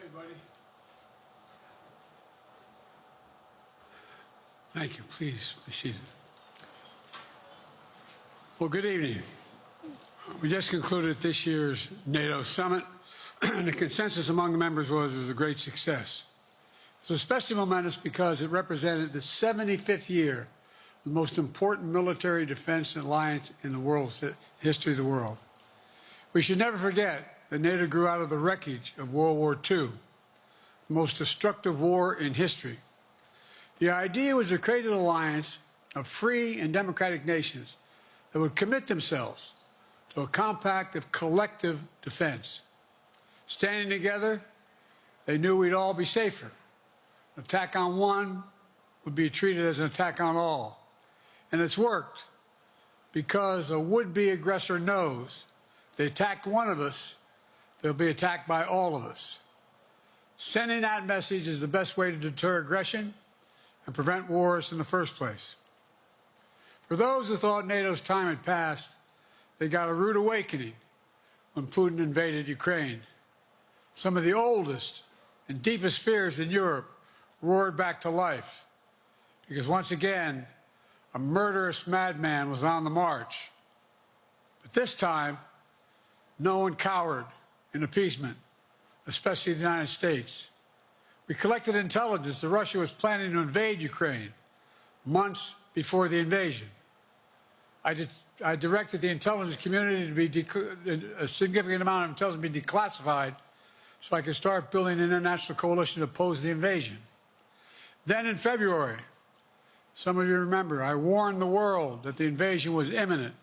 everybody. Thank you. Please be seated. Well, good evening. We just concluded this year's NATO summit, and the consensus among the members was it was a great success. It was especially momentous because it represented the 75th year of the most important military defense alliance in the world's history of the world. We should never forget that NATO grew out of the wreckage of World War II, the most destructive war in history. The idea was to create an alliance of free and democratic nations that would commit themselves to a compact of collective defense. Standing together, they knew we'd all be safer. An attack on one would be treated as an attack on all. And it's worked because a would-be aggressor knows if they attack one of us, they'll be attacked by all of us. Sending that message is the best way to deter aggression and prevent wars in the first place. For those who thought NATO's time had passed, they got a rude awakening when Putin invaded Ukraine. Some of the oldest and deepest fears in Europe roared back to life because once again, a murderous madman was on the march. But this time, no one cowered in appeasement, especially the United States. We collected intelligence that Russia was planning to invade Ukraine months before the invasion. I directed the intelligence community to be a significant amount of intelligence be declassified so I could start building an international coalition to oppose the invasion. Then in February, some of you remember, I warned the world that the invasion was imminent.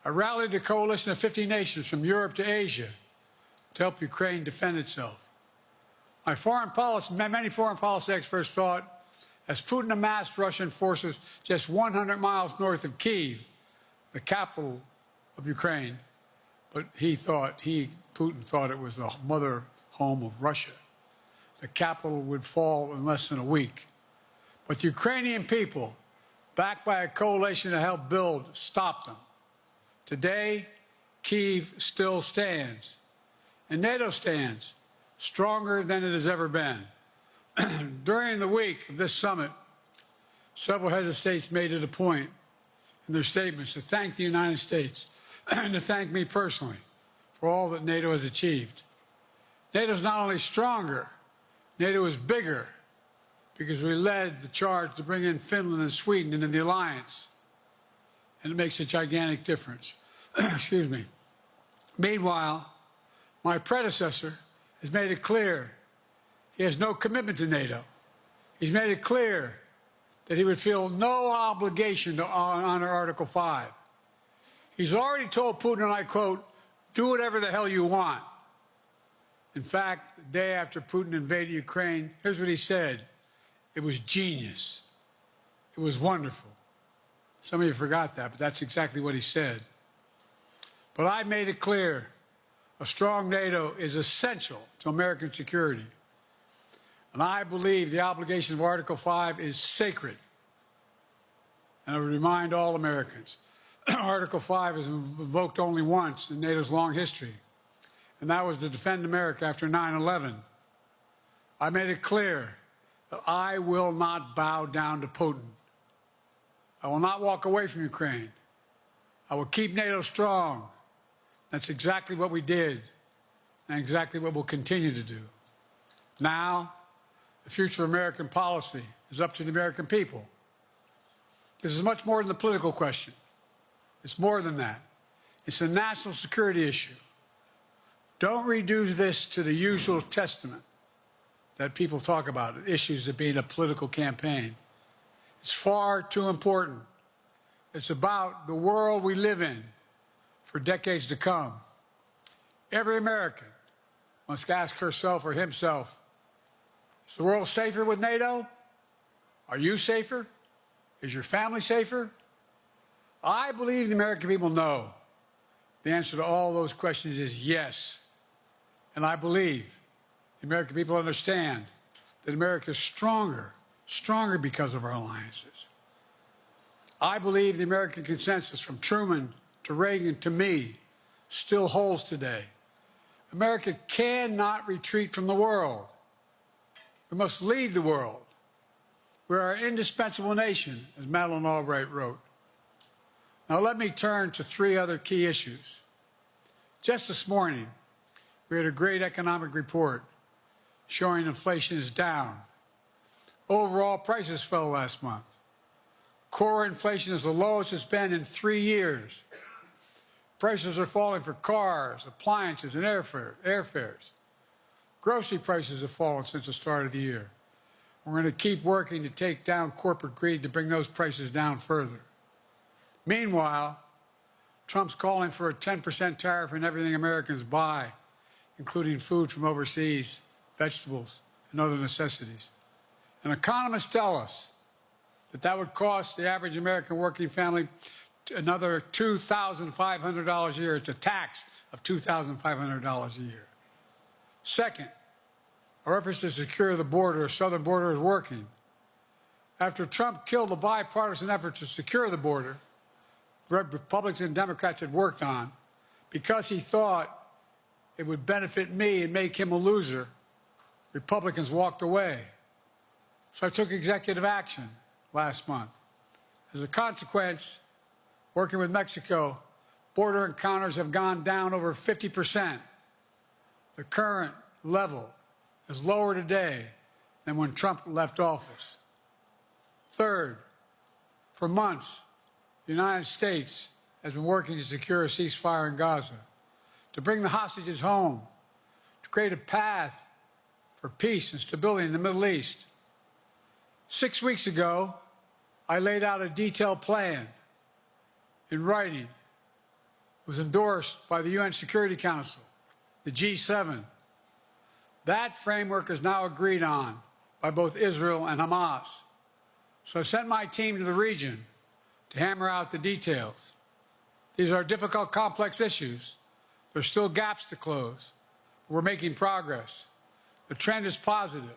I rallied a coalition of 50 nations from Europe to Asia to help Ukraine defend itself. Many foreign policy experts thought as Putin amassed Russian forces just 100 miles north of Kyiv, the capital of Ukraine, but Putin thought it was the mother home of Russia. The capital would fall in less than a week. But the Ukrainian people, backed by a coalition to help build, stopped them. Today, Kyiv still stands, and NATO stands stronger than it has ever been. During the week of this summit, several heads of states made it a point in their statements to thank the United States and to thank me personally for all that NATO has achieved. NATO is not only stronger, NATO is bigger because we led the charge to bring in Finland and Sweden into the alliance, and it makes a gigantic difference. Excuse me. Meanwhile, my predecessor has made it clear he has no commitment to NATO. He's made it clear that he would feel no obligation to honor Article 5. He's already told Putin, and I quote, "Do whatever the hell you want." In fact, the day after Putin invaded Ukraine, here's what he said. It was genius. It was wonderful. Some of you forgot that, but that's exactly what he said. But I made it clear a strong NATO is essential to American security. And I believe the obligation of Article 5 is sacred. And I would remind all Americans, Article 5 is invoked only once in NATO's long history, and that was to defend America after 9/11. I made it clear that I will not bow down to Putin. I will not walk away from Ukraine. I will keep NATO strong. That's exactly what we did, and exactly what we'll continue to do. Now, the future of American policy is up to the American people. This is much more than the political question. It's more than that. It's a national security issue. Don't reduce this to the usual testament that people talk about, issues of being a political campaign. It's far too important. It's about the world we live in for decades to come. Every American must ask herself or himself, is the world safer with NATO? Are you safer? Is your family safer? I believe the American people know the answer to all those questions is yes. And I believe the American people understand that America is stronger because of our alliances. I believe the American consensus from Truman to Reagan to me still holds today. America cannot retreat from the world. We must lead the world. We are an indispensable nation, as Madeleine Albright wrote. Now let me turn to three other key issues. Just this morning, we had a great economic report showing inflation is down. Overall prices fell last month. Core inflation is the lowest it's been in 3 years. Prices are falling for cars, appliances, and airfares. Grocery prices have fallen since the start of the year. We're going to keep working to take down corporate greed to bring those prices down further. Meanwhile, Trump's calling for a 10% tariff on everything Americans buy, including food from overseas, vegetables, and other necessities. And economists tell us that would cost the average American working family another $2,500 a year. It's a tax of $2,500 a year. Second, our efforts to secure the border, the southern border, is working. After Trump killed the bipartisan effort to secure the border, Republicans and Democrats had worked on, because he thought it would benefit me and make him a loser, Republicans walked away. So I took executive action last month. As a consequence, working with Mexico, border encounters have gone down over 50%. The current level is lower today than when Trump left office. Third, for months, the United States has been working to secure a ceasefire in Gaza, to bring the hostages home, to create a path for peace and stability in the Middle East. 6 weeks ago, I laid out a detailed plan in writing. It was endorsed by the UN Security Council, the G7. That framework is now agreed on by both Israel and Hamas. So I sent my team to the region to hammer out the details. These are difficult, complex issues. There's still gaps to close. We're making progress. The trend is positive.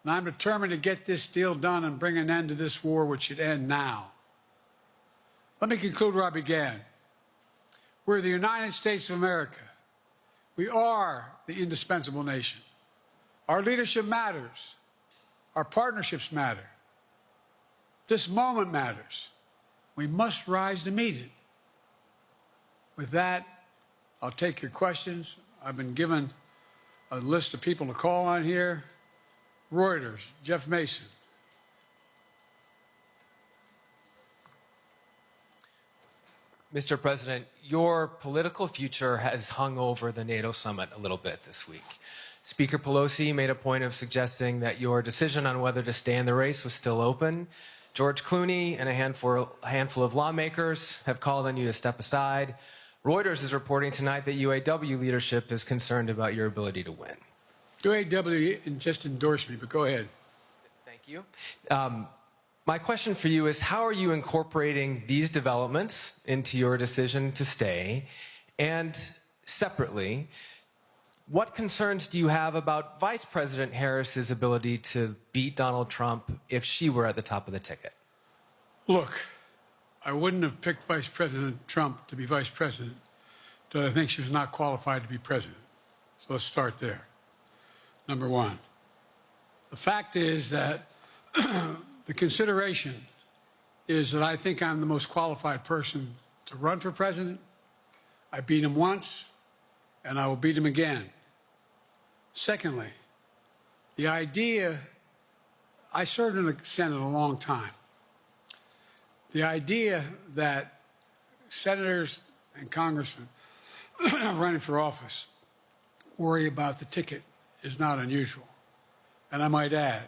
And I'm determined to get this deal done and bring an end to this war, which should end now. Let me conclude where I began. We're the United States of America. We are the indispensable nation. Our leadership matters. Our partnerships matter. This moment matters. We must rise to meet it. With that, I'll take your questions. I've been given a list of people to call on here. Reuters, Jeff Mason. Mr. President, your political future has hung over the NATO summit a little bit this week. Speaker Pelosi made a point of suggesting that your decision on whether to stay in the race was still open. George Clooney and a handful of lawmakers have called on you to step aside. Reuters is reporting tonight that UAW leadership is concerned about your ability to win. UAW just endorsed me, but go ahead. Thank you. My question for you is, how are you incorporating these developments into your decision to stay? And separately, what concerns do you have about Vice President Harris's ability to beat Donald Trump if she were at the top of the ticket? Look, I wouldn't have picked Vice President Trump to be vice president, but I think she was not qualified to be president. So let's start there. Number one, the fact is that the consideration is that I think I'm the most qualified person to run for president. I beat him once, and I will beat him again. Secondly, the idea, I served in the Senate a long time. The idea that senators and congressmen running for office worry about the ticket is not unusual. And I might add,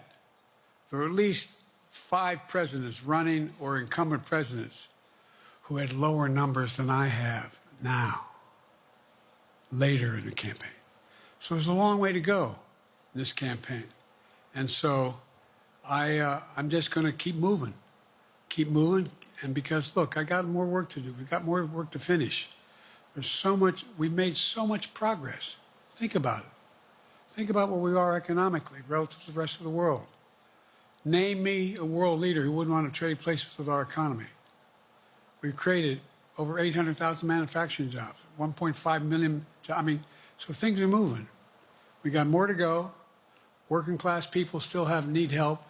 there are at least 5 presidents running or incumbent presidents who had lower numbers than I have now, later in the campaign. So there's a long way to go in this campaign. And so I'm just going to keep moving. And because, look, I got more work to do. We've got more work to finish. There's so much, we've made so much progress. Think about it. Think about where we are economically relative to the rest of the world. Name me a world leader who wouldn't want to trade places with our economy. We've created over 800,000 manufacturing jobs, 1.5 million, So things are moving. We got more to go. Working class people still need help.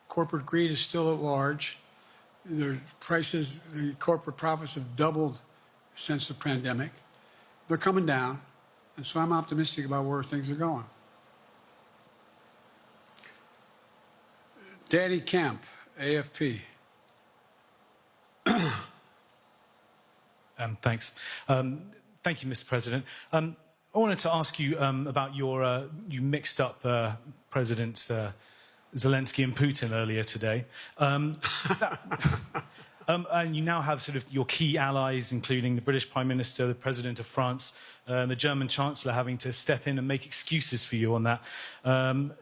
Corporate greed is still at large. Their prices, the corporate profits have doubled since the pandemic. They're coming down, and so I'm optimistic about where things are going. Danny Kemp, AFP. Thanks. Thank you, Mr. President. I wanted to ask you about your, you mixed up Presidents Zelensky and Putin earlier today. And you now have sort of your key allies, including the British Prime Minister, the President of France, and the German Chancellor having to step in and make excuses for you on that.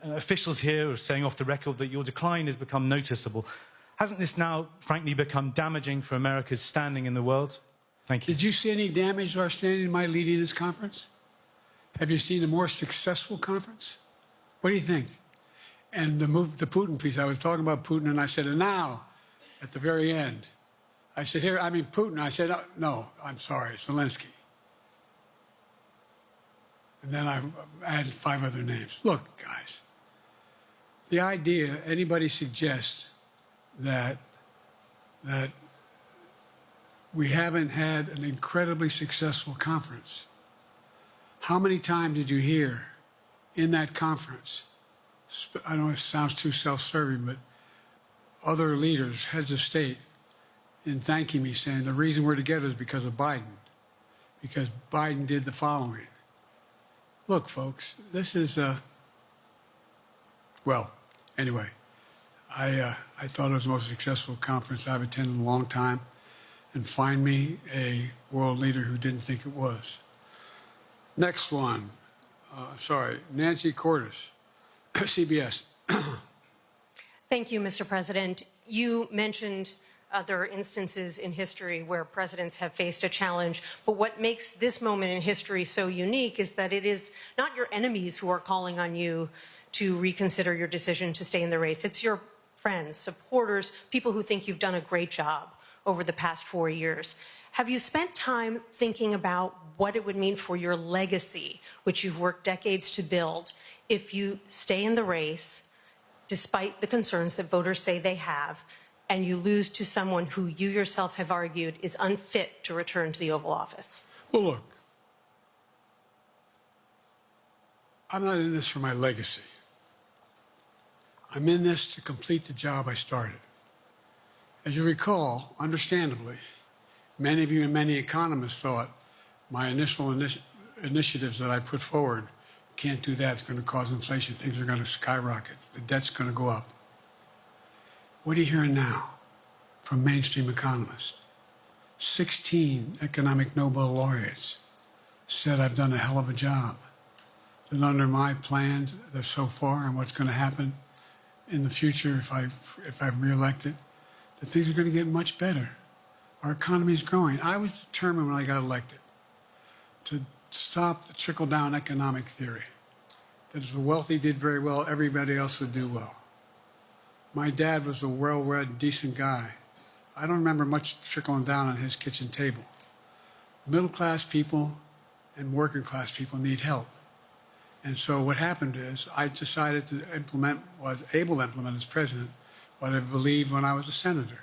Officials here are saying off the record that your decline has become noticeable. Hasn't this now, frankly, become damaging for America's standing in the world? Thank you. Did you see any damage to our standing in my leading this conference? Have you seen a more successful conference? What do you think? And the Putin piece, I was talking about Putin, and I said, and now, at the very end, I said, here, I mean, Putin. I said, no, I'm sorry, Zelensky. And then I added 5 other names. Look, guys, the idea anybody suggests that we haven't had an incredibly successful conference. How many times did you hear in that conference, I know it sounds too self-serving, but other leaders, heads of state, in thanking me, saying the reason we're together is because of Biden, because Biden did the following. Look, folks, this is, well, anyway, I thought it was the most successful conference I've attended in a long time. And find me a world leader who didn't think it was. Next one. Nancy Cordes, CBS. Thank you, Mr. President. You mentioned other instances in history where presidents have faced a challenge, but what makes this moment in history so unique is that it is not your enemies who are calling on you to reconsider your decision to stay in the race. It's your friends, supporters, people who think you've done a great job over the past 4 years. Have you spent time thinking about what it would mean for your legacy, which you've worked decades to build, if you stay in the race, despite the concerns that voters say they have, and you lose to someone who you yourself have argued is unfit to return to the Oval Office? Well, look, I'm not in this for my legacy. I'm in this to complete the job I started. As you recall, understandably, many of you and many economists thought my initial initiatives that I put forward, can't do that, it's going to cause inflation, things are going to skyrocket, the debt's going to go up. What are you hearing now from mainstream economists? 16 economic Nobel laureates said I've done a hell of a job. That under my plan so far and what's going to happen in the future if I'm reelected, that things are going to get much better. Our economy is growing. I was determined when I got elected to stop the trickle-down economic theory, that if the wealthy did very well, everybody else would do well. My dad was a well-read, decent guy. I don't remember much trickling down on his kitchen table. Middle-class people and working-class people need help. And so what happened is I decided to implement, was able to implement as president, what I believed when I was a senator.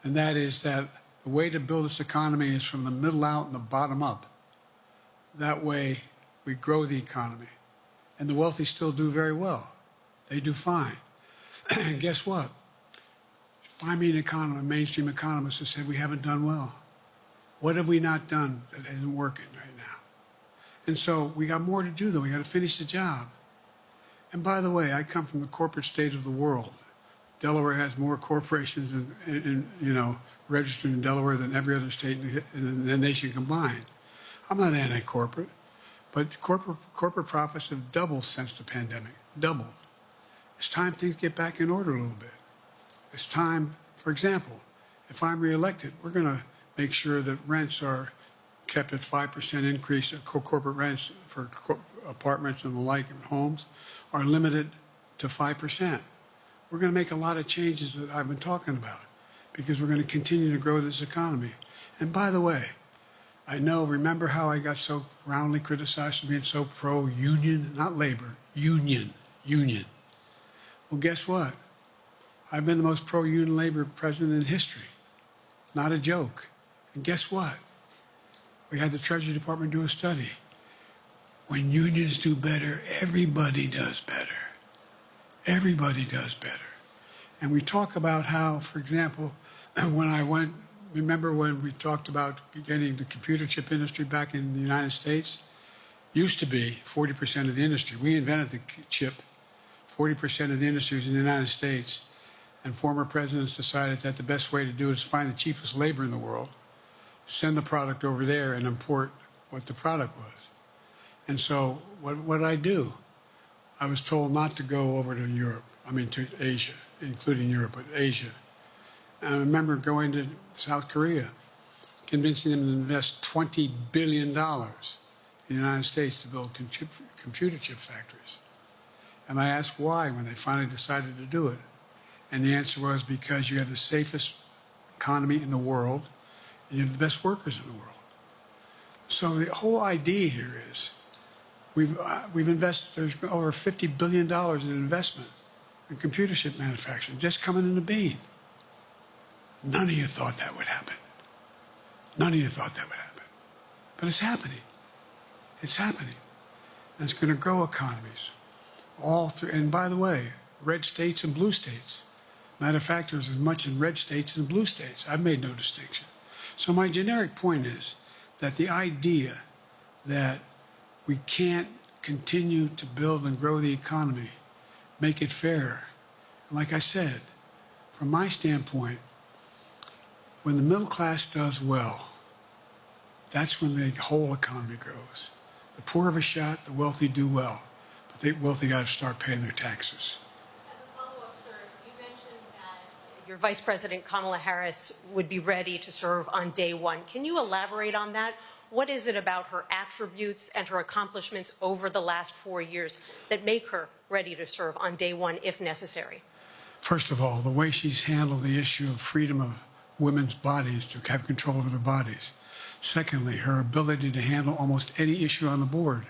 And that is that the way to build this economy is from the middle out and the bottom up. That way we grow the economy. And the wealthy still do very well. They do fine. And guess what? Find me an economist, a mainstream economist, who said we haven't done well. What have we not done that isn't working right now? And so we got more to do, though. We got to finish the job. And by the way, I come from the corporate state of the world. Delaware has more corporations registered in Delaware than every other state in the nation combined. I'm not anti-corporate, but corporate profits have doubled since the pandemic, doubled. It's time things get back in order a little bit. It's time, for example, if I'm reelected, we're going to make sure that rents are kept at 5% increase, corporate rents for apartments and the like and homes are limited to 5%. We're going to make a lot of changes that I've been talking about because we're going to continue to grow this economy. And by the way, I know, remember how I got so roundly criticized for being so pro-union, not labor, union. Well, guess what? I've been the most pro-union labor president in history. Not a joke. And guess what? We had the Treasury Department do a study. When unions do better, everybody does better. Everybody does better. And we talk about how, for example, remember when we talked about getting the computer chip industry back in the United States? Used to be 40% of the industry. We invented the chip. 40% of the industry was in the United States. And former presidents decided that the best way to do it is find the cheapest labor in the world, send the product over there, and import what the product was. And so what did I do? I was told not to go over to Europe, to Asia, including Europe, but Asia. And I remember going to South Korea, convincing them to invest $20 billion in the United States to build computer chip factories. And I asked why when they finally decided to do it. And the answer was because you have the safest economy in the world and you have the best workers in the world. So the whole idea here is we've invested, there's over $50 billion in investment in computer chip manufacturing just coming into being. None of you thought that would happen. None of you thought that would happen. But it's happening. It's happening. And it's going to grow economies all through. And by the way, red states and blue states. Matter of fact, there's as much in red states as in blue states. I've made no distinction. So my generic point is that the idea that we can't continue to build and grow the economy, make it fair. And like I said, from my standpoint, when the middle class does well, that's when the whole economy grows. The poor have a shot, the wealthy do well, but the wealthy got to start paying their taxes. As a follow-up, sir, you mentioned that your Vice President Kamala Harris would be ready to serve on day one. Can you elaborate on that? What is it about her attributes and her accomplishments over the last 4 years that make her ready to serve on day one if necessary? First of all, the way she's handled the issue of freedom of women's bodies to have control over their bodies. Secondly, her ability to handle almost any issue on the board.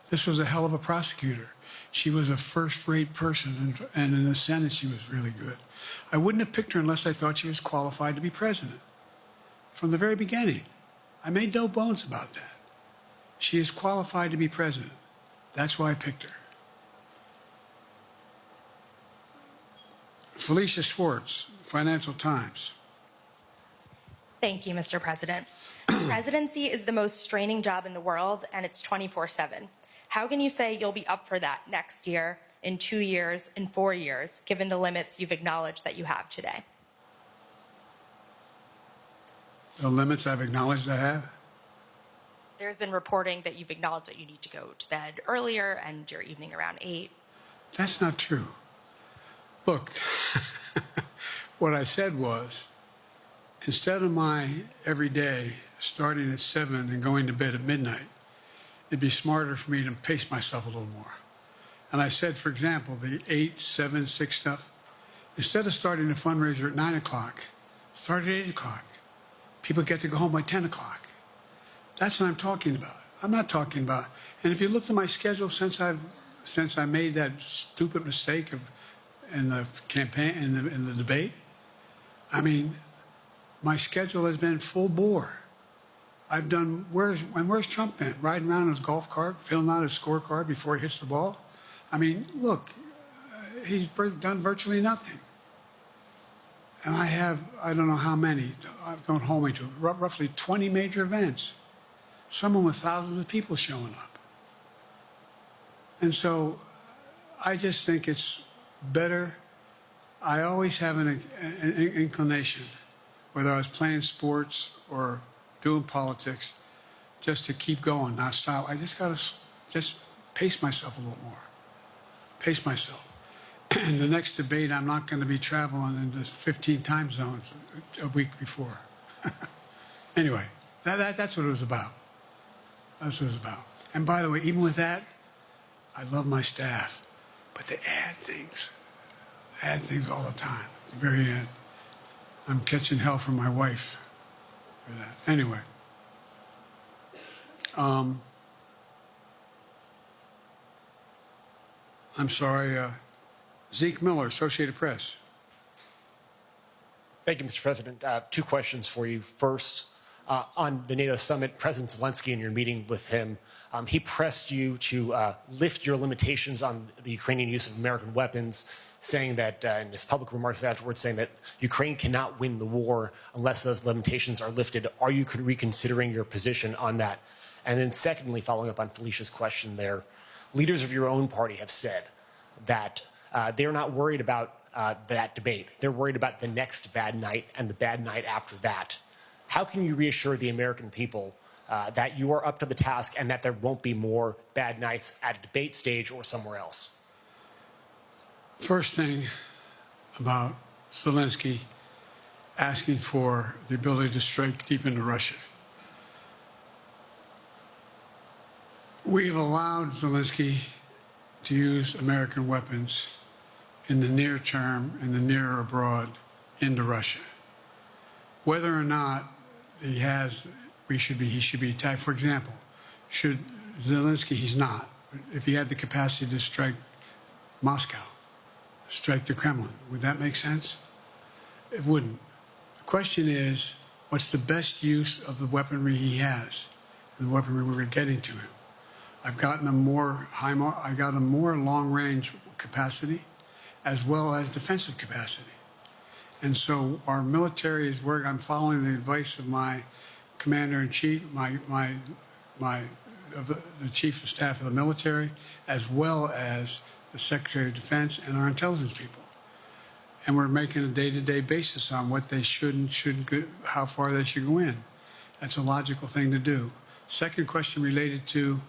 This was a hell of a prosecutor. She was a first-rate person, and in the Senate she was really good. I wouldn't have picked her unless I thought she was qualified to be president. From the very beginning, I made no bones about that. She is qualified to be president. That's why I picked her. Felicia Schwartz, Financial Times. Thank you, Mr. President. Presidency is the most straining job in the world, and it's 24/7. How can you say you'll be up for that next year, in 2 years, in 4 years, given the limits you've acknowledged that you have today? The limits I've acknowledged I have? There's been reporting that you've acknowledged that you need to go to bed earlier and your evening around 8. That's not true. Look, what I said was, instead of my every day starting at 7 and going to bed at midnight, it'd be smarter for me to pace myself a little more. And I said, for example, the 8, 7, 6 stuff, instead of starting a fundraiser at 9 o'clock, start at 8 o'clock. People get to go home by 10 o'clock. That's what I'm talking about. I'm not talking about, and if you look at my schedule since I made that stupid mistake in the campaign, in the debate, I mean, my schedule has been full bore. I've done, where's Trump been? Riding around in his golf cart, filling out his scorecard before he hits the ball? I mean, look, he's done virtually nothing. And I have, I don't know how many, don't hold me to it, roughly 20 major events. Some with thousands of people showing up. And so I just think it's better. I always have an inclination, whether I was playing sports or doing politics, just to keep going, not stop. I just got to just pace myself a little more. Pace myself. In the next debate, I'm not going to be traveling into 15 time zones a week before. Anyway, that's what it was about. That's what it was about. And by the way, even with that, I love my staff, but they add things all the time. At the very end, I'm catching hell from my wife for that. Anyway. I'm sorry, Zeke Miller, Associated Press. Thank you, Mr. President. Two questions for you. First, on the NATO summit, President Zelensky, in your meeting with him, he pressed you to lift your limitations on the Ukrainian use of American weapons, saying that, in his public remarks afterwards, saying that Ukraine cannot win the war unless those limitations are lifted. Are you reconsidering your position on that? And then secondly, following up on Felicia's question there, leaders of your own party have said that they're not worried about that debate. They're worried about the next bad night and the bad night after that. How can you reassure the American people that you are up to the task and that there won't be more bad nights at a debate stage or somewhere else? First thing about Zelensky asking for the ability to strike deep into Russia. We've allowed Zelensky to use American weapons in the near term, in the near or abroad, into Russia. Whether or not he should be attacked. For example, should Zelensky, he's not. If he had the capacity to strike Moscow, strike the Kremlin, would that make sense? It wouldn't. The question is, what's the best use of the weaponry he has, and the weaponry we're getting to him? I've gotten a more long-range capacity, as well as defensive capacity. And so our military is working. I'm following the advice of my commander-in-chief, the chief of staff of the military, as well as the Secretary of Defense and our intelligence people. And we're making a day-to-day basis on what they should and shouldn't go, how far they should go in. That's a logical thing to do. Second question related to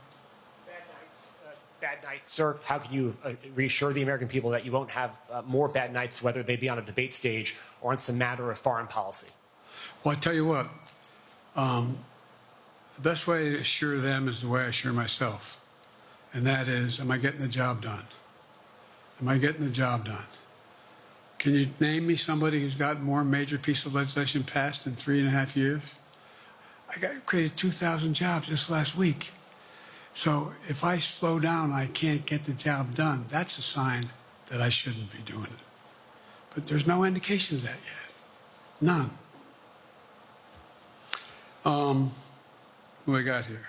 Bad nights, sir. How can you reassure the American people that you won't have more bad nights, whether they be on a debate stage or it's a matter of foreign policy? Well, I tell you what, the best way to assure them is the way I assure myself. And that is, am I getting the job done? Am I getting the job done? Can you name me somebody who's got more major piece of legislation passed in 3.5 years? Created 2,000 jobs just last week. So if I slow down, I can't get the job done. That's a sign that I shouldn't be doing it. But there's no indication of that yet. None. What do I got here?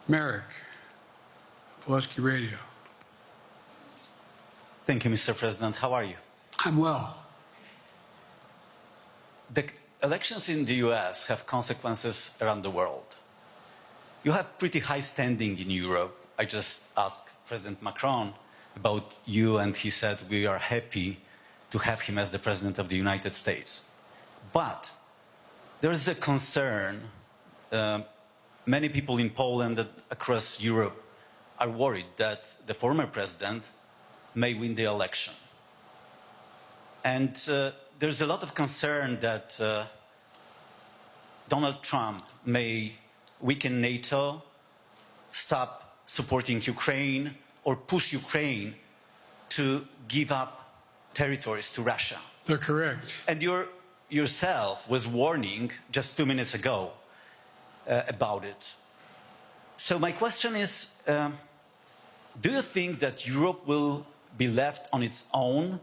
Merrick, Pulaski Radio. Thank you, Mr. President. How are you? I'm well. The elections in the US have consequences around the world. You have pretty high standing in Europe. I just asked President Macron about you, and he said we are happy to have him as the President of the United States. But there is a concern. Many people in Poland and across Europe are worried that the former president may win the election. And there's a lot of concern that Donald Trump may weaken NATO, stop supporting Ukraine, or push Ukraine to give up territories to Russia. They're correct. And yourself was warning just 2 minutes ago about it. So my question is, do you think that Europe will be left on its own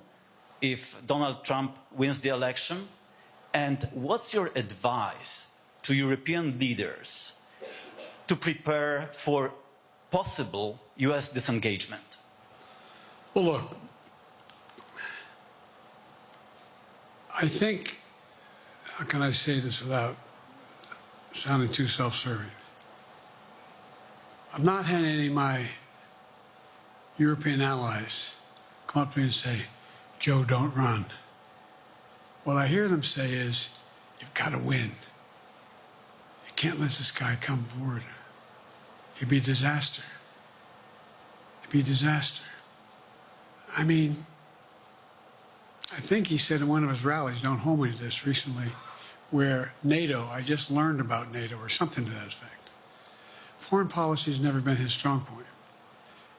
if Donald Trump wins the election? And what's your advice to European leaders to prepare for possible US disengagement? Well, look, I think, how can I say this without sounding too self-serving? I'm not having any of my European allies come up to me and say, Joe, don't run. What I hear them say is, you've got to win. You can't let this guy come forward. It'd be a disaster. It'd be a disaster. I mean, I think he said in one of his rallies, don't hold me to this, recently, where NATO, I just learned about NATO, or something to that effect. Foreign policy has never been his strong point.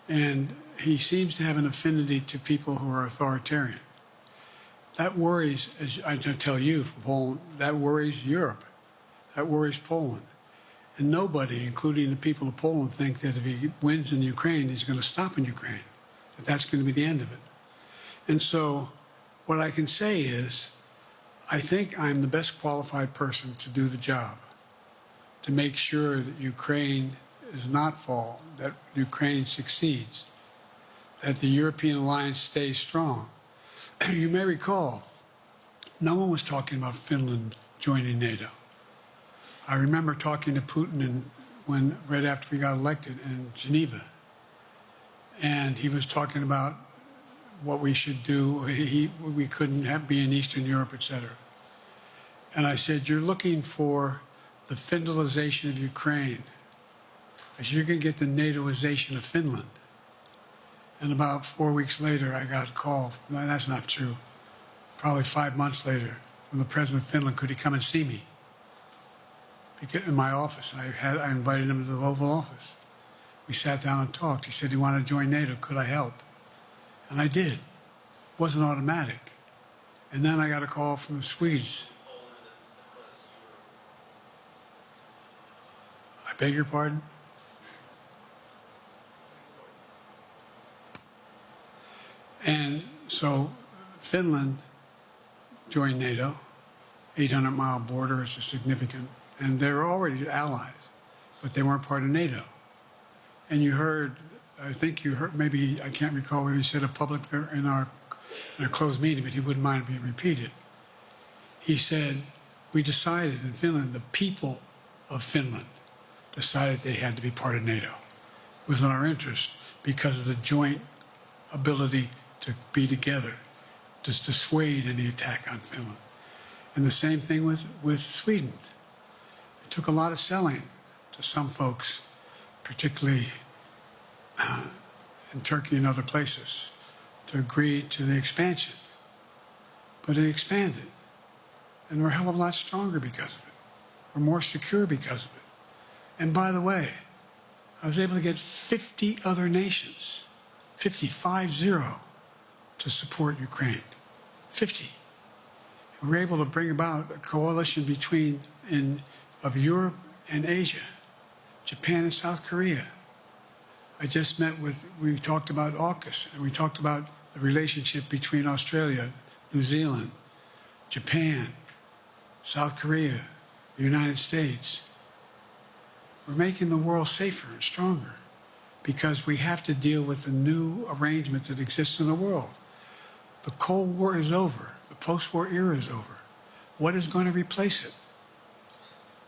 And he seems to have an affinity to people who are authoritarian. That worries, as I tell you from Poland, that worries Europe. That worries Poland. And nobody, including the people of Poland, think that if he wins in Ukraine, he's going to stop in Ukraine, that that's going to be the end of it. And so what I can say is, I think I'm the best qualified person to do the job, to make sure that Ukraine does not fall, that Ukraine succeeds, that the European alliance stays strong. You may recall, no one was talking about Finland joining NATO. I remember talking to Putin right after we got elected in Geneva, and he was talking about what we should do. We couldn't be in Eastern Europe, etc. And I said, you're looking for the Finlandization of Ukraine. I said, you're going to get the NATOization of Finland. And about 4 weeks later, I got a call. No, that's not true. Probably 5 months later, from the president of Finland, could he come and see me? In my office. I invited him to the Oval Office. We sat down and talked. He said he wanted to join NATO. Could I help? And I did. It wasn't automatic. And then I got a call from the Swedes. I beg your pardon? And so Finland joined NATO, 800-mile border is a significant, and they were already allies, but they weren't part of NATO. And you heard, I think you heard, maybe, I can't recall whether he said it publicly in a closed meeting, but he wouldn't mind being repeated. He said, we decided in Finland, the people of Finland decided they had to be part of NATO. It was in our interest because of the joint ability to be together, to dissuade any attack on Finland. And the same thing with Sweden. It took a lot of selling to some folks, particularly in Turkey and other places, to agree to the expansion. But it expanded. And we're a hell of a lot stronger because of it. We're more secure because of it. And by the way, I was able to get 50 other nations, 50, to support Ukraine. 50. And we're able to bring about a coalition of Europe and Asia, Japan and South Korea. I just we talked about AUKUS, and we talked about the relationship between Australia, New Zealand, Japan, South Korea, the United States. We're making the world safer and stronger because we have to deal with the new arrangement that exists in the world. The Cold War is over. The post-war era is over. What is going to replace it?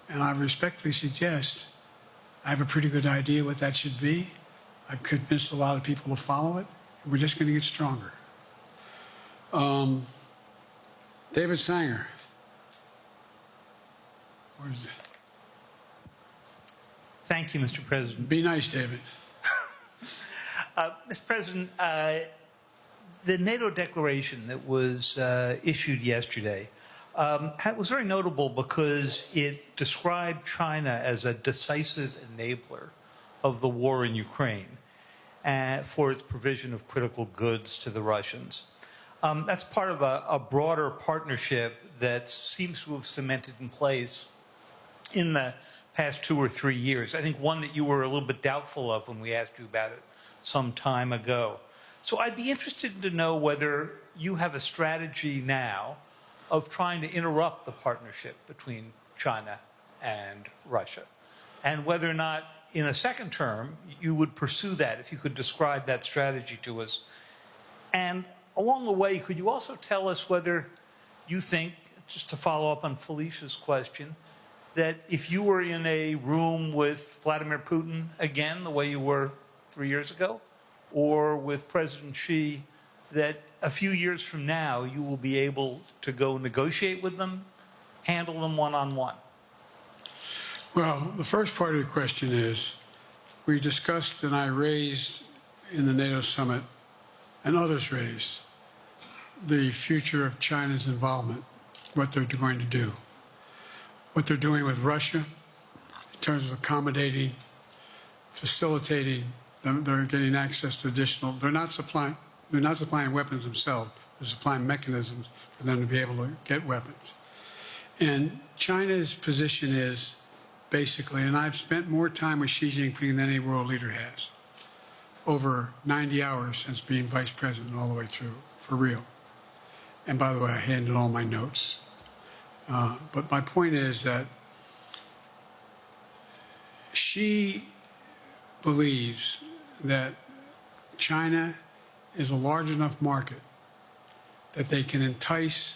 And I respectfully suggest I have a pretty good idea what that should be. I've convinced a lot of people to follow it. And we're just going to get stronger. David Sanger. Where's it? Thank you, Mr. President. Be nice, David. Mr. President, the NATO declaration that was issued yesterday was very notable because it described China as a decisive enabler of the war in Ukraine for its provision of critical goods to the Russians. That's part of a broader partnership that seems to have cemented in place in the past 2 or 3 years. I think one that you were a little bit doubtful of when we asked you about it some time ago. So I'd be interested to know whether you have a strategy now of trying to interrupt the partnership between China and Russia, and whether or not in a second term you would pursue that, if you could describe that strategy to us. And along the way, could you also tell us whether you think, just to follow up on Felicia's question, that if you were in a room with Vladimir Putin again, the way you were 3 years ago, or with President Xi, that a few years from now you will be able to go negotiate with them, handle them one-on-one? Well, the first part of the question is, we discussed and I raised in the NATO summit, and others raised, the future of China's involvement, what they're going to do, what they're doing with Russia in terms of accommodating, facilitating. They're getting access to additional. They're not supplying weapons themselves, to supply mechanisms for them to be able to get weapons. And China's position is basically, and I've spent more time with Xi Jinping than any world leader has, over 90 hours since being vice president all the way through, for real. And by the way, I handed all my notes. But my point is that Xi believes that China is a large enough market that they can entice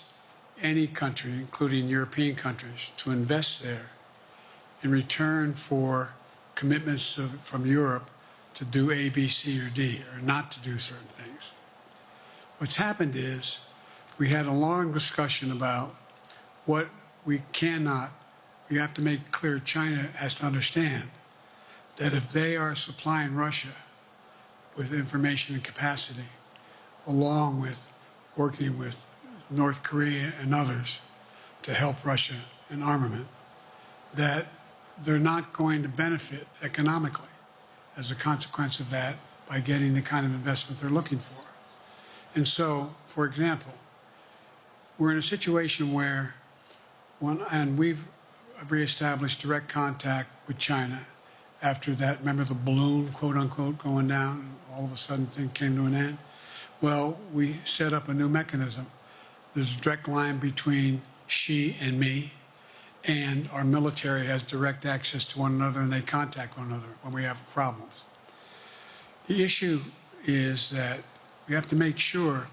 any country, including European countries, to invest there in return for commitments from Europe to do A, B, C, or D, or not to do certain things. What's happened is we had a long discussion about what we cannot, we have to make clear China has to understand that if they are supplying Russia with information and capacity, along with working with North Korea and others to help Russia in armament, that they're not going to benefit economically as a consequence of that by getting the kind of investment they're looking for. And so, for example, we're in a situation where, and we've reestablished direct contact with China after that, remember the balloon, quote unquote, going down, and all of a sudden things came to an end? Well, we set up a new mechanism. There's a direct line between Xi and me, and our military has direct access to one another, and they contact one another when we have problems. The issue is that we have to make sure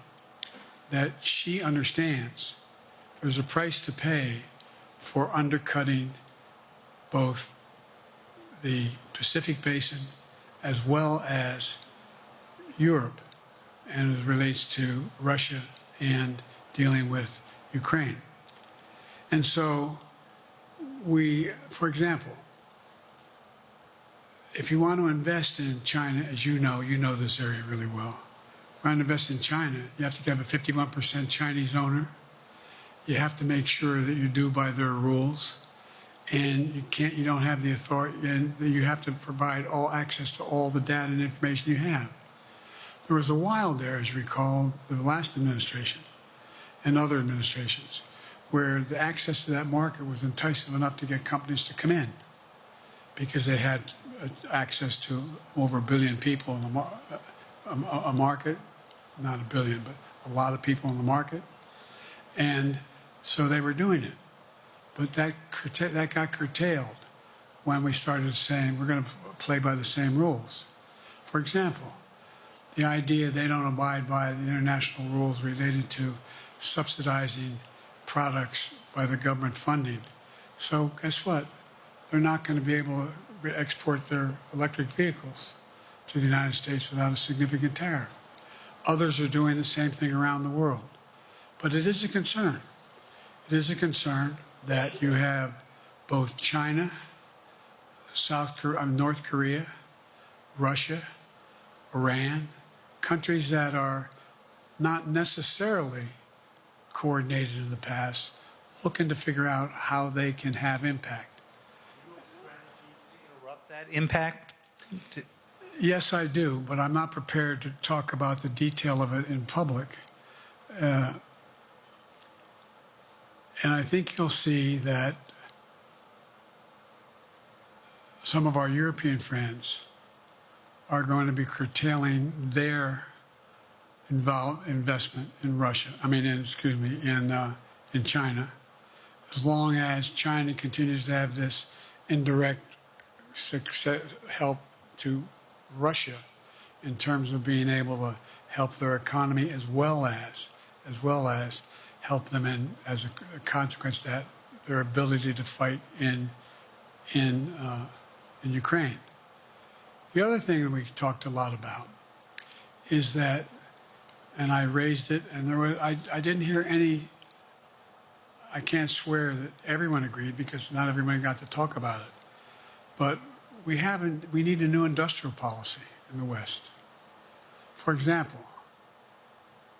that Xi understands there's a price to pay for undercutting both the Pacific Basin as well as Europe, and it relates to Russia and dealing with Ukraine. And so we, for example, if you want to invest in China, as you know this area really well. If you want to invest in China, you have to have a 51% Chinese owner. You have to make sure that you do by their rules. And you don't have the authority, and you have to provide all access to all the data and information you have. There was a while there, as you recall, the last administration and other administrations, where the access to that market was enticing enough to get companies to come in because they had access to over 1 billion people in a market, not 1 billion, but a lot of people in the market. And so they were doing it. But that got curtailed when we started saying we're going to play by the same rules. For example, the idea they don't abide by the international rules related to subsidizing products by the government funding. So guess what? They're not going to be able to export their electric vehicles to the United States without a significant tariff. Others are doing the same thing around the world. But it is a concern. It is a concern that you have both China, North Korea, Russia, Iran, countries that are not necessarily coordinated in the past, looking to figure out how they can have impact. Interrupt that impact? Yes, I do, but I'm not prepared to talk about the detail of it in public. And I think you'll see that some of our European friends are going to be curtailing their investment in Russia. In China, as long as China continues to have this indirect help to Russia in terms of being able to help their economy as well as help them in, as a consequence of that, their ability to fight in Ukraine. The other thing that we talked a lot about is that, and I raised it, and I didn't hear any. I can't swear that everyone agreed because not everyone got to talk about it, but we need a new industrial policy in the West. For example,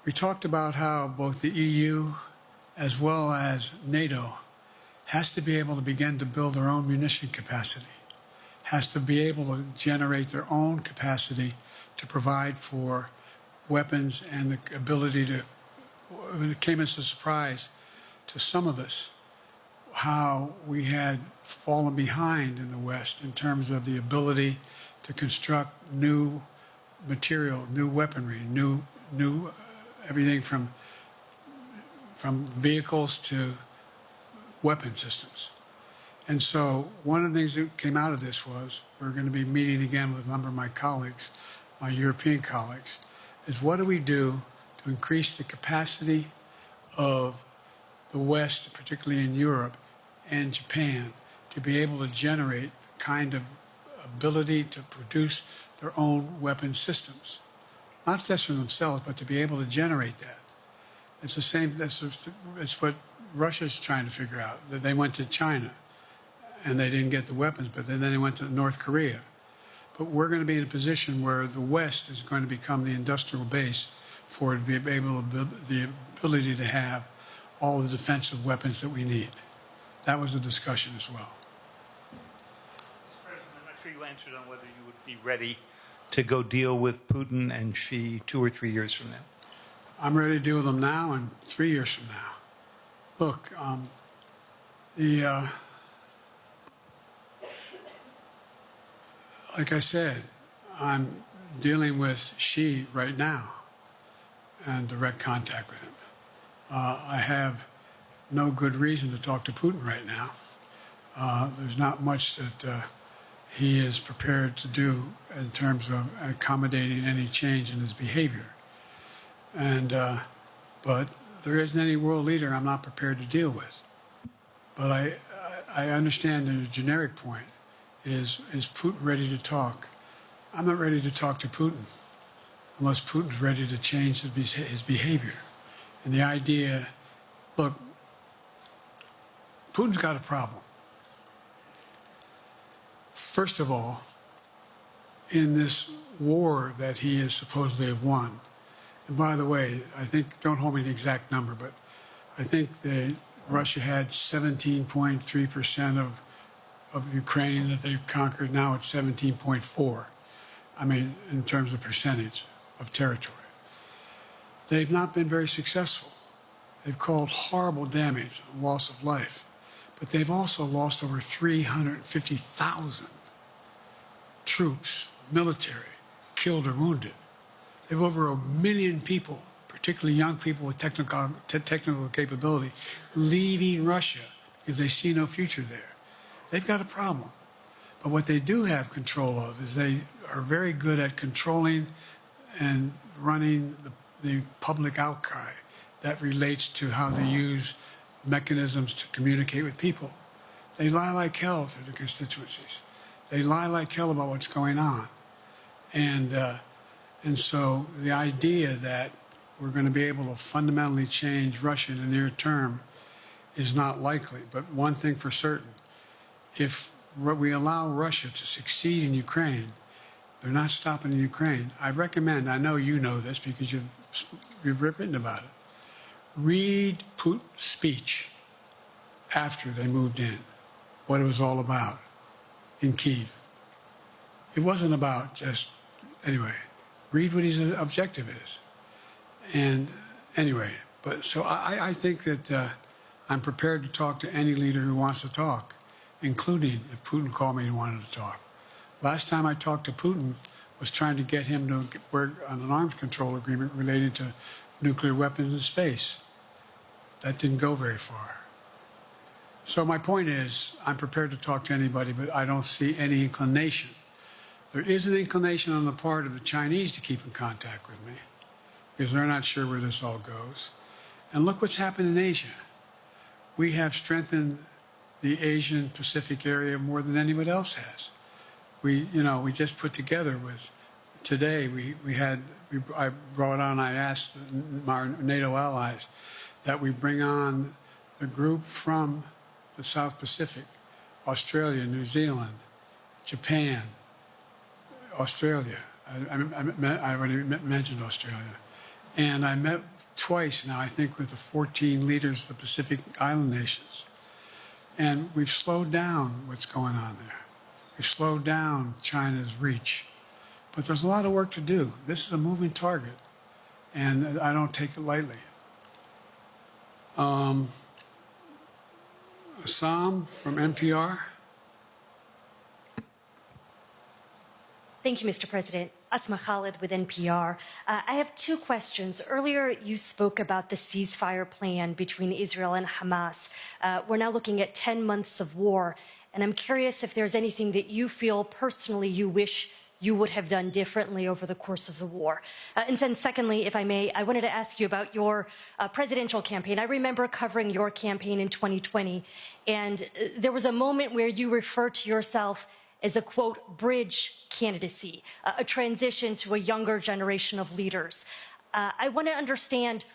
we talked about how both the EU as well as NATO has to be able to begin to build their own munition capacity, has to be able to generate their own capacity to provide for weapons and the ability to it came as a surprise to some of us how we had fallen behind in the West in terms of the ability to construct new material, new weaponry, new everything from vehicles to weapon systems. And so one of the things that came out of this was we're going to be meeting again with a number of my colleagues, my European colleagues, is what do we do to increase the capacity of the West, particularly in Europe and Japan, to be able to generate kind of ability to produce their own weapon systems. Not just for themselves, but to be able to generate that. It's the same, it's what Russia's trying to figure out. That they went to China and they didn't get the weapons, but then they went to North Korea. But we're going to be in a position where the West is going to become the industrial base for it to be able to the ability to have all the defensive weapons that we need. That was a discussion as well. Mr. President, I'm not sure you answered on whether you would be ready to go deal with Putin and Xi 2 or 3 years from now. I'm ready to deal with them now and 3 years from now. Look, like I said, I'm dealing with Xi right now and direct contact with him. I have no good reason to talk to Putin right now. There's not much that he is prepared to do in terms of accommodating any change in his behavior. And, but there isn't any world leader I'm not prepared to deal with. But I understand the generic point is Putin ready to talk? I'm not ready to talk to Putin unless Putin's ready to change his behavior. And the idea, look, Putin's got a problem. First of all, in this war that he is supposedly have won, and by the way, I think, don't hold me to the exact number, but I think Russia had 17.3% of Ukraine that they've conquered. Now it's 17.4. I mean, in terms of percentage of territory. They've not been very successful. They've caused horrible damage, loss of life, but they've also lost over 350,000 troops, military, killed or wounded. They have over 1 million people, particularly young people with technical capability, leaving Russia because they see no future there. They've got a problem. But what they do have control of is they are very good at controlling and running the public outcry that relates to how they use mechanisms to communicate with people. They lie like hell to the constituencies. They lie like hell about what's going on. And so the idea that we're going to be able to fundamentally change Russia in the near term is not likely. But one thing for certain, if we allow Russia to succeed in Ukraine, they're not stopping in Ukraine. I recommend, I know you know this because you've written about it, read Putin's speech after they moved in, what it was all about in Kyiv. It wasn't about just, anyway, read what his objective is. And anyway, but so I think that I'm prepared to talk to any leader who wants to talk, including if Putin called me and wanted to talk. Last time I talked to Putin was trying to get him to work on an arms control agreement related to nuclear weapons in space. That didn't go very far. So my point is, I'm prepared to talk to anybody, but I don't see any inclination. There is an inclination on the part of the Chinese to keep in contact with me because they're not sure where this all goes. And look what's happened in Asia. We have strengthened the Asian Pacific area more than anybody else has. We just put together with, today I brought on, I asked our NATO allies that we bring on the group from the South Pacific, Australia, New Zealand, Japan, Australia. I already mentioned Australia. And I met twice now, I think, with the 14 leaders of the Pacific Island nations. And we've slowed down what's going on there. We've slowed down China's reach. But there's a lot of work to do. This is a moving target, and I don't take it lightly. Assam from NPR. Thank you, Mr. President. Asma Khalid with NPR. I have two questions. Earlier, you spoke about the ceasefire plan between Israel and Hamas. We're now looking at 10 months of war, and I'm curious if there's anything that you feel personally you wish you would have done differently over the course of the war. And then secondly, if I may, I wanted to ask you about your presidential campaign. I remember covering your campaign in 2020, and there was a moment where you referred to yourself as a, quote, bridge candidacy, a transition to a younger generation of leaders. I want to understand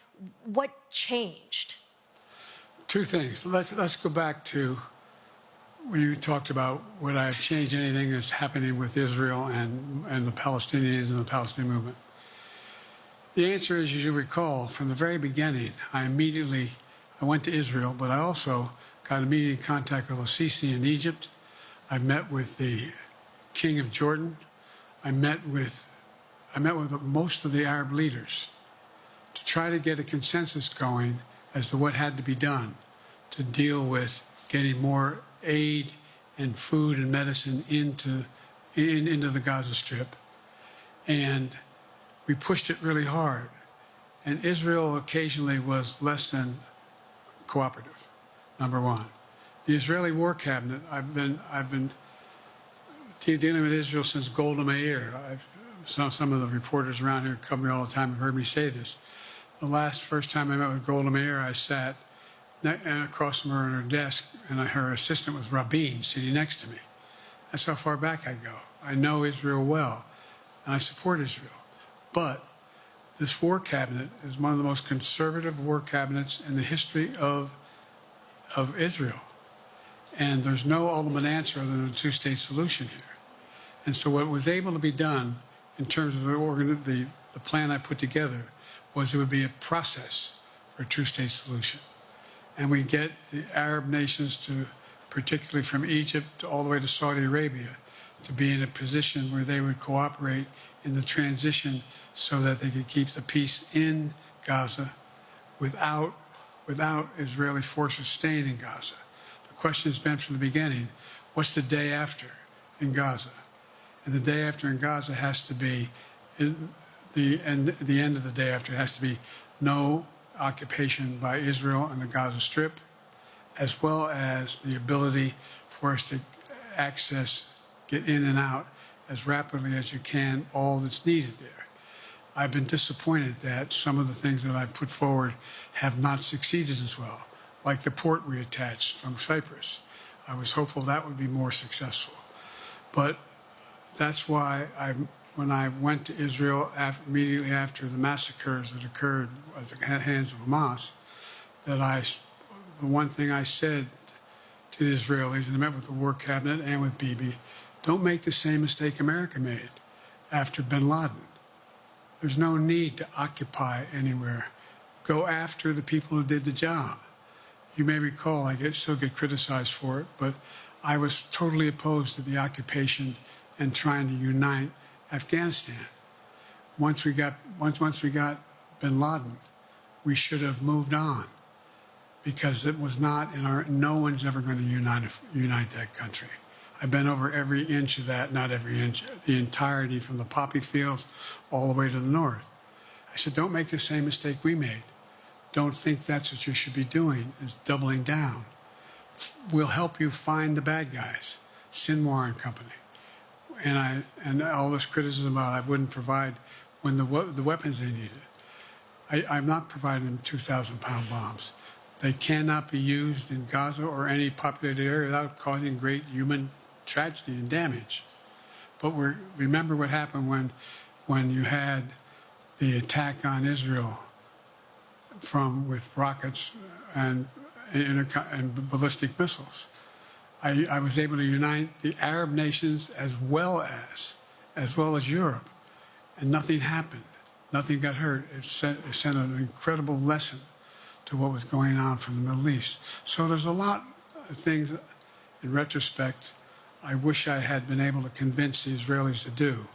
what changed. Two things. Let's go back to when you talked about would I have changed anything that's happening with Israel and the Palestinians and the Palestinian movement. The answer is, as you recall, from the very beginning, I went to Israel, but I also got immediate contact with al-Sisi in Egypt. I met with the King of Jordan. I met with most of the Arab leaders to try to get a consensus going as to what had to be done to deal with getting more aid and food and medicine into the Gaza Strip. And we pushed it really hard. And Israel occasionally was less than cooperative, number one. The Israeli War Cabinet, I've been dealing with Israel since Golda Meir. Some of the reporters around here come me all the time and heard me say this. The first time I met with Golda Meir, I sat across from her at her desk, and her assistant was Rabin sitting next to me. That's how far back I go. I know Israel well, and I support Israel. But this war cabinet is one of the most conservative war cabinets in the history of Israel. And there's no ultimate answer other than a two-state solution here. And so what was able to be done in terms of the plan I put together was it would be a process for a two-state solution. And we get the Arab nations to, particularly from Egypt all the way to Saudi Arabia, to be in a position where they would cooperate in the transition so that they could keep the peace in Gaza without Israeli forces staying in Gaza. The question has been from the beginning, what's the day after in Gaza? And the day after in Gaza has to be, the end of the day after has to be no occupation by Israel in the Gaza Strip, as well as the ability for us to get in and out as rapidly as you can, all that's needed there. I've been disappointed that some of the things that I've put forward have not succeeded as well, like the port reattached from Cyprus. I was hopeful that would be more successful. But that's why when I went to Israel immediately after the massacres that occurred at the hands of Hamas, the one thing I said to the Israelis, and I met with the War Cabinet and with Bibi, don't make the same mistake America made after bin Laden. There's no need to occupy anywhere. Go after the people who did the job. You may recall, I still get criticized for it, but I was totally opposed to the occupation and trying to unite Afghanistan. Once we got bin Laden, we should have moved on, because it was not no one's ever going to unite that country. I've been over every inch of that, not every inch, the entirety from the poppy fields all the way to the north. I said, don't make the same mistake we made. Don't think that's what you should be doing, is doubling down. We'll help you find the bad guys, Sinwar and company. And all this criticism about I wouldn't provide when the weapons they needed. I'm not providing them 2,000-pound bombs. They cannot be used in Gaza or any populated area without causing great human tragedy and damage. But remember what happened when you had the attack on Israel with rockets and ballistic missiles. I was able to unite the Arab nations as well as Europe, and nothing happened. Nothing got hurt. It sent an incredible lesson to what was going on from the Middle East. So there's a lot of things, in retrospect, I wish I had been able to convince the Israelis to do.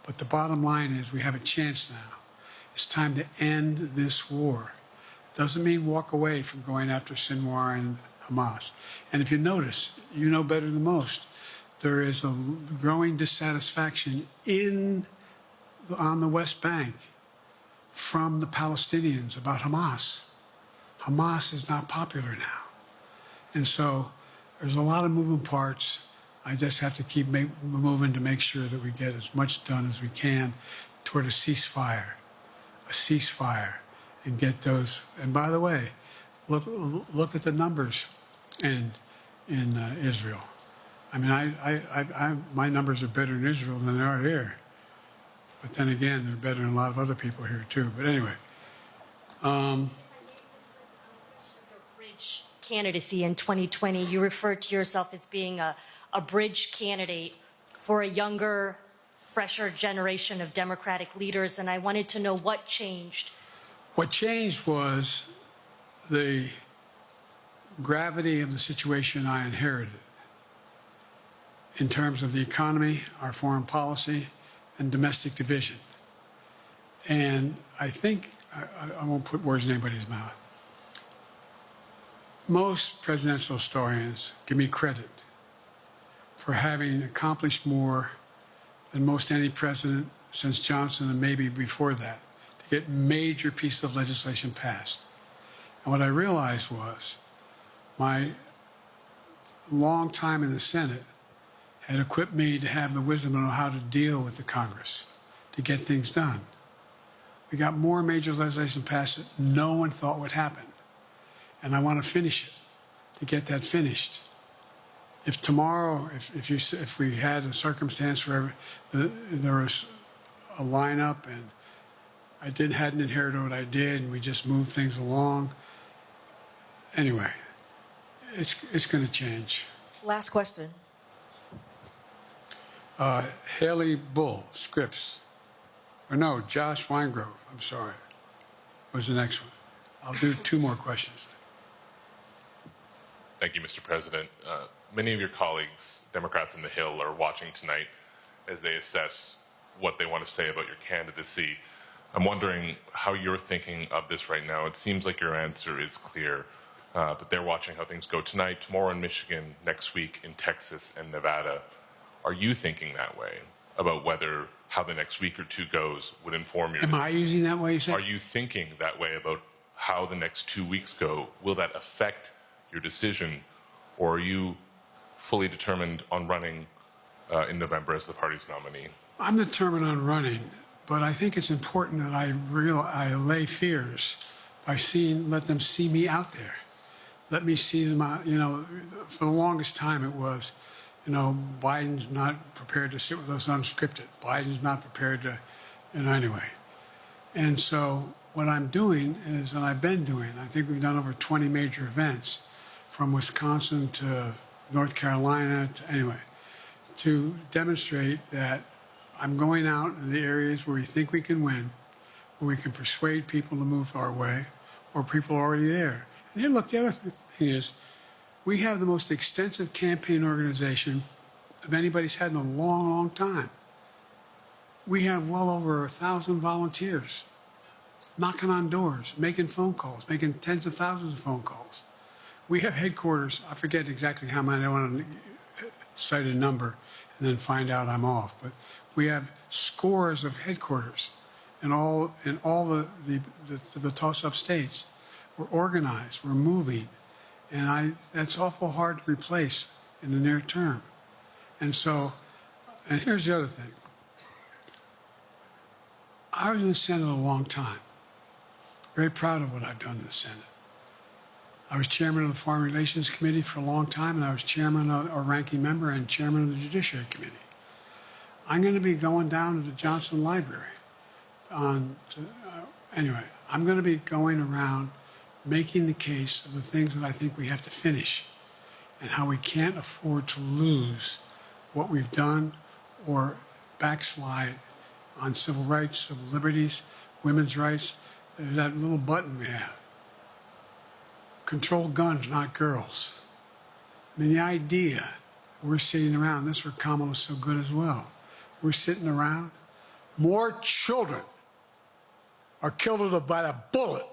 But the bottom line is we have a chance now. It's time to end this war. Doesn't mean walk away from going after Sinwar and Hamas. And if you notice, you know better than most, there is a growing dissatisfaction on the West Bank from the Palestinians about Hamas. Hamas is not popular now. And so there's a lot of moving parts. I just have to keep moving to make sure that we get as much done as we can toward a ceasefire, and get those. And by the way, look at the numbers in Israel. I mean, my numbers are better in Israel than they are here. But then again, they're better than a lot of other people here too. But anyway. Bridge candidacy in 2020, you referred to yourself as being a bridge candidate for a younger, fresher generation of Democratic leaders, and I wanted to know what changed. What changed was the gravity of the situation I inherited in terms of the economy, our foreign policy, and domestic division. And I think, I won't put words in anybody's mouth, most presidential historians give me credit for having accomplished more than most any president since Johnson and maybe before that to get major pieces of legislation passed. And what I realized was my long time in the Senate had equipped me to have the wisdom to know how to deal with the Congress to get things done. We got more major legislation passed that no one thought would happen. And I want to finish it, to get that finished. If tomorrow, if we had a circumstance where there was a lineup and I hadn't inherited what I did and we just moved things along, anyway, it's going to change. Last question. Haley Bull, Scripps. Or no, Josh Weingrove, I'm sorry, was the next one. I'll do 2 more questions. Thank you, Mr. President. Many of your colleagues, Democrats on the Hill, are watching tonight as they assess what they want to say about your candidacy. I'm wondering how you're thinking of this right now. It seems like your answer is clear, but they're watching how things go tonight, tomorrow in Michigan, next week in Texas and Nevada. Are you thinking that way about how the next week or 2 goes would inform your... Am I using that way, you said? Are you thinking that way about how the next 2 weeks go? Will that affect your decision, or are you fully determined on running in November as the party's nominee? I'm determined on running, but I think it's important that I allay fears by let them see me out there. Let me see them out. You know, for the longest time it was, you know, Biden's not prepared to sit with us unscripted. Biden's not prepared to, anyway. And so what I'm doing is, and I've been doing, I think we've done over 20 major events from Wisconsin to North Carolina, to demonstrate that I'm going out in the areas where we think we can win, where we can persuade people to move our way, or people are already there. And then look, the other thing is, we have the most extensive campaign organization of anybody's had in a long, long time. We have well over 1,000 volunteers knocking on doors, making phone calls, making tens of thousands of phone calls. We have headquarters, I forget exactly how many, I don't want to cite a number and then find out I'm off, but we have scores of headquarters in all the toss-up states. We're organized, we're moving, and that's awful hard to replace in the near term. And so, and here's the other thing. I was in the Senate a long time. Very proud of what I've done in the Senate. I was chairman of the Foreign Relations Committee for a long time, and I was chairman or ranking member and chairman of the Judiciary Committee. I'm going to be going down to the Johnson Library. Anyway, I'm going to be going around making the case of the things that I think we have to finish and how we can't afford to lose what we've done or backslide on civil rights, civil liberties, women's rights. There's that little button we have. Control guns, not girls. I mean, the idea, we're sitting around, this is where Kamala's so good as well. We're sitting around, more children are killed by a bullet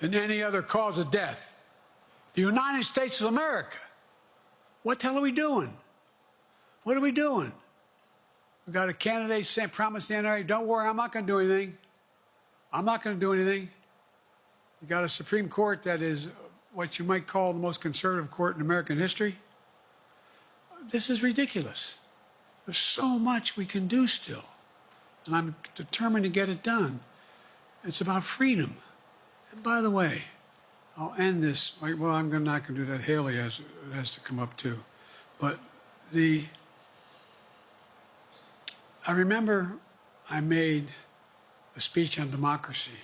than any other cause of death. The United States of America. What the hell are we doing? What are we doing? We've got a candidate saying, promised the NRA, don't worry, I'm not going to do anything. I'm not going to do anything. You've got a Supreme Court that is what you might call the most conservative court in American history. This is ridiculous. There's so much we can do still. And I'm determined to get it done. It's about freedom. And by the way, I'll end this. Well, I'm not going to do that. Haley has to come up too. But I remember I made a speech on democracy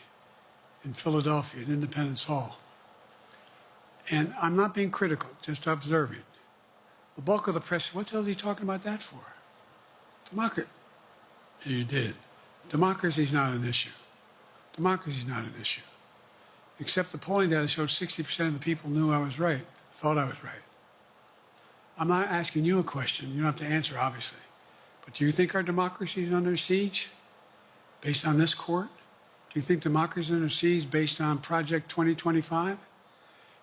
in Philadelphia at Independence Hall. And I'm not being critical, just observing. The bulk of the press said, what the hell is he talking about that for? Democracy. You did. Democracy is not an issue. Democracy is not an issue. Except the polling data showed 60% of the people knew I was right, thought I was right. I'm not asking you a question. You don't have to answer, obviously. But do you think our democracy is under siege based on this court? Do you think democracy is under siege based on Project 2025?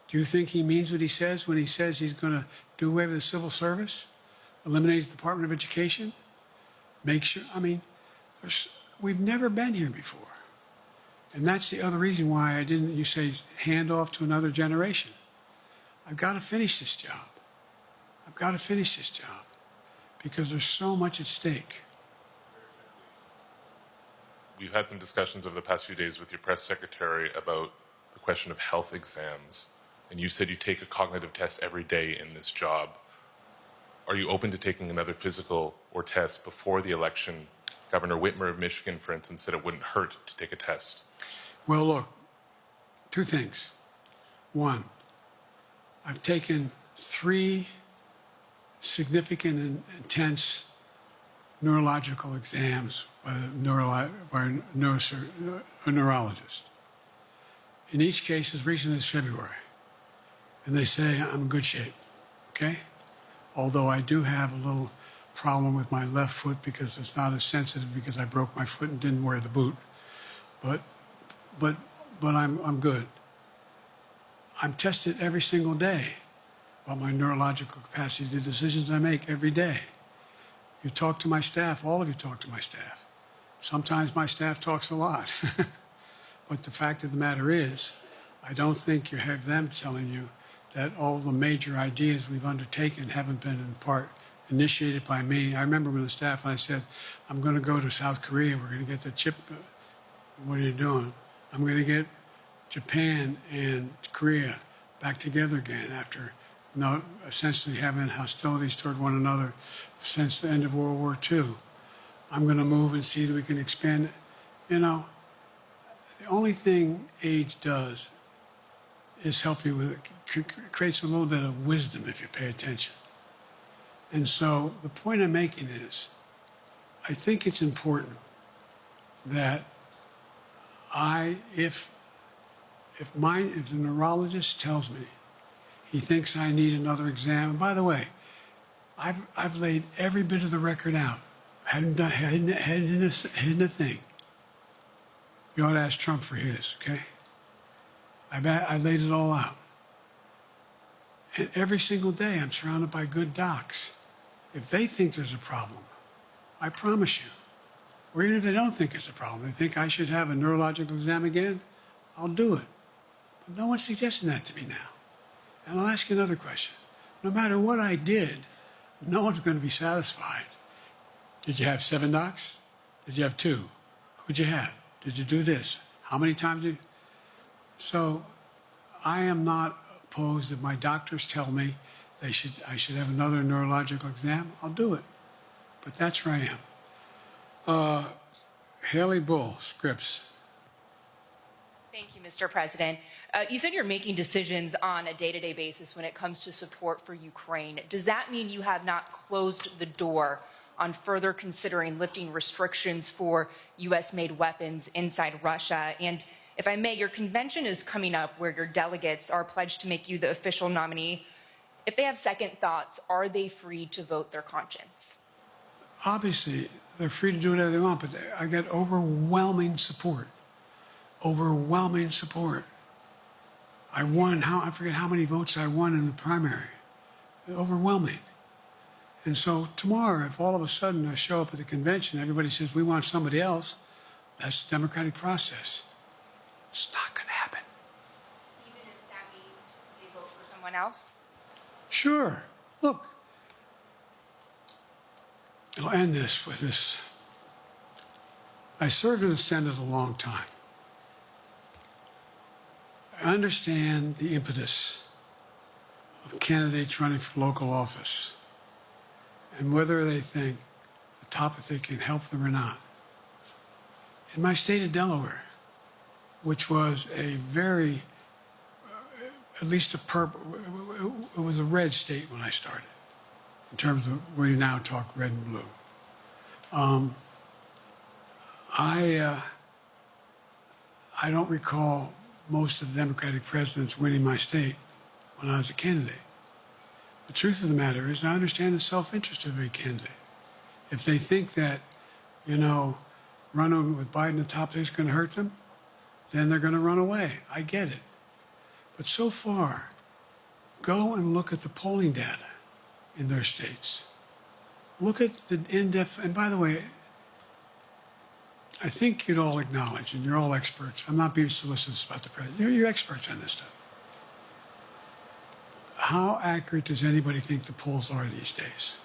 Do you think he means what he says when he says he's going to do away with the civil service, eliminate the Department of Education, make sure, we've never been here before. And that's the other reason why you say, hand off to another generation. I've got to finish this job. I've got to finish this job because there's so much at stake. We've had some discussions over the past few days with your press secretary about the question of health exams. And you said you take a cognitive test every day in this job. Are you open to taking another physical or test before the election? Governor Whitmer of Michigan, for instance, said it wouldn't hurt to take a test. Well, look, two things. One, I've taken 3 significant and intense neurological exams by a neurologist. In each case, as recently as February. And they say I'm in good shape, okay? Although I do have a little problem with my left foot because it's not as sensitive because I broke my foot and didn't wear the boot. But I'm good. I'm tested every single day about my neurological capacity, the decisions I make every day. You talk to my staff, all of you talk to my staff. Sometimes my staff talks a lot. But the fact of the matter is, I don't think you have them telling you that all the major ideas we've undertaken haven't been in part initiated by me. I remember when the staff and I said, I'm going to go to South Korea, we're going to get the chip. What are you doing? I'm going to get Japan and Korea back together again after essentially having hostilities toward one another since the end of World War II. I'm going to move and see that we can expand it. The only thing age does is help you with it, creates a little bit of wisdom if you pay attention. And so the point I'm making is, I think it's important that if the neurologist tells me he thinks I need another exam, and by the way, I've laid every bit of the record out, hadn't hidden a thing. You ought to ask Trump for his, okay? I laid it all out. And every single day I'm surrounded by good docs. If they think there's a problem, I promise you, or even if they don't think it's a problem, they think I should have a neurological exam again, I'll do it. But no one's suggesting that to me now. And I'll ask you another question. No matter what I did, no one's going to be satisfied. Did you have 7 docs? Did you have 2? Who'd you have? Did you do this? How many times did you? So I am not opposed if my doctors tell me I should have another neurological exam, I'll do it. But that's where I am. Haley Bull, Scripps. Thank you, Mr. President. You said you're making decisions on a day-to-day basis when it comes to support for Ukraine. Does that mean you have not closed the door on further considering lifting restrictions for U.S.-made weapons inside Russia? And if I may, your convention is coming up where your delegates are pledged to make you the official nominee. If they have second thoughts, are they free to vote their conscience? Obviously, they're free to do whatever they want, but I get overwhelming support. Overwhelming support. I won, I forget how many votes I won in the primary. Overwhelming. And so tomorrow, if all of a sudden I show up at the convention, everybody says, we want somebody else, that's the democratic process. It's not going to happen. Even if that means they vote for someone else? Sure. Look, I'll end this with this. I served in the Senate a long time. I understand the impetus of candidates running for local office and whether they think the topic can help them or not. In my state of Delaware, which was a very, at least it was a red state when I started, in terms of where you now talk red and blue. I don't recall most of the Democratic presidents winning my state when I was a candidate. The truth of the matter is I understand the self-interest of every candidate. If they think that, running with Biden at the top is going to hurt them, then they're going to run away. I get it. But so far, go and look at the polling data in their states. Look at the in-depth, and by the way, I think you'd all acknowledge, and you're all experts. I'm not being solicitous about the president. You're experts on this stuff. How accurate does anybody think the polls are these days?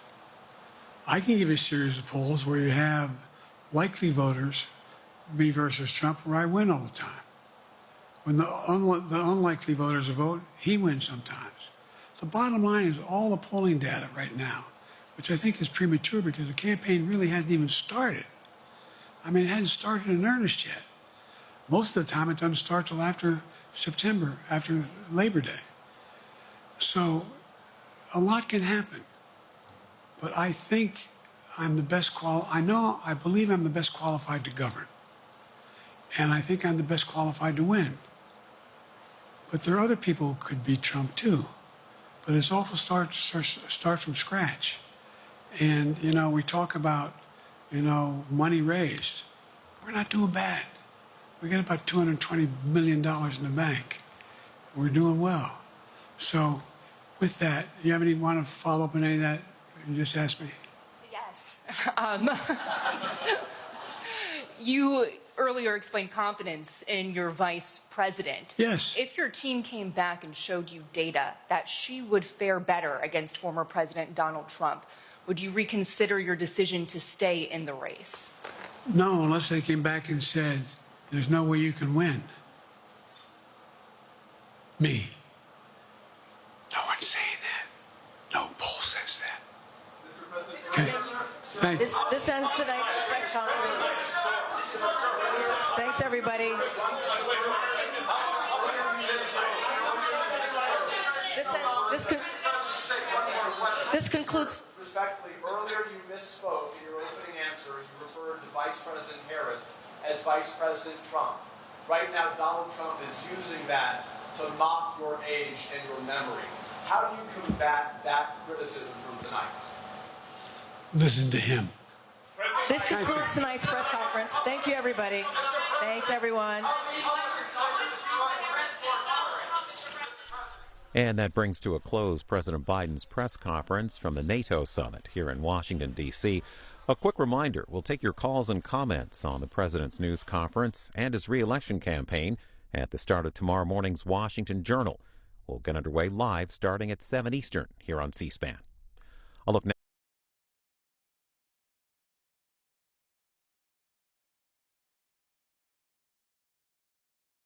I can give you a series of polls where you have likely voters, me versus Trump, where I win all the time. When the unlikely voters vote, he wins sometimes. The bottom line is all the polling data right now, which I think is premature because the campaign really hasn't even started. I mean, it hadn't started in earnest yet. Most of the time, it doesn't start till after September, after Labor Day. So a lot can happen. But I think I'm the best I believe I'm the best qualified to govern. And I think I'm the best qualified to win. But there are other people who could beat Trump too. But it's awful start from scratch. And, we talk about, money raised. We're not doing bad. We got about $220 million in the bank. We're doing well. So with that, you have want to follow up on any of that you just asked me? Yes. You earlier explained confidence in your vice president. Yes. If your team came back and showed you data that she would fare better against former President Donald Trump, would you reconsider your decision to stay in the race? No, unless they came back and said, there's no way you can win. Me. No one's saying that. No poll says that. Okay. Thanks. This ends tonight's press conference. Thanks, everybody. This concludes. Respectfully, earlier you misspoke in your opening answer. You referred to Vice President Harris as Vice President Trump. Right now, Donald Trump is using that to mock your age and your memory. How do you combat that criticism from tonight? Listen to him. This concludes tonight's press conference. Thank you, everybody. Thanks, everyone. And that brings to a close President Biden's press conference from the NATO summit here in Washington, D.C. A quick reminder, we'll take your calls and comments on the president's news conference and his re-election campaign at the start of tomorrow morning's Washington Journal. We'll get underway live starting at 7 Eastern here on C-SPAN. I'll look now